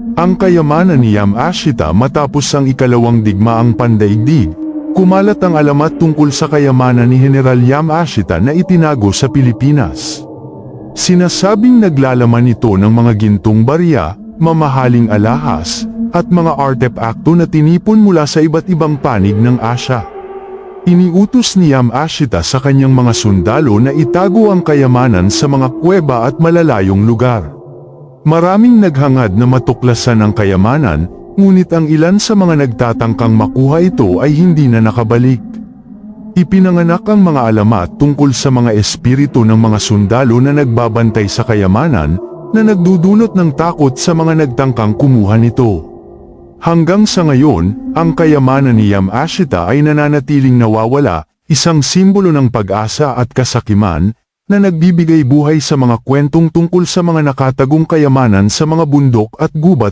Ang kayamanan ni Yamashita matapos ang ikalawang digmaang pandaigdig, kumalat ang alamat tungkol sa kayamanan ni General Yamashita na itinago sa Pilipinas. Sinasabing naglalaman ito ng mga gintong barya, mamahaling alahas, at mga artepakto na tinipon mula sa iba't ibang panig ng Asya. Iniutos ni Yamashita sa kanyang mga sundalo na itago ang kayamanan sa mga kuweba at malalayong lugar. Maraming naghangad na matuklasan ang kayamanan, ngunit ang ilan sa mga nagtatangkang makuha ito ay hindi na nakabalik. Ipinanganak ang mga alamat tungkol sa mga espiritu ng mga sundalo na nagbabantay sa kayamanan, na nagdudulot ng takot sa mga nagtangkang kumuha nito. Hanggang sa ngayon, ang kayamanan ni Yamashita ay nananatiling nawawala, isang simbolo ng pag-asa at kasakiman, na nagbibigay buhay sa mga kwentong tungkol sa mga nakatagong kayamanan sa mga bundok at gubat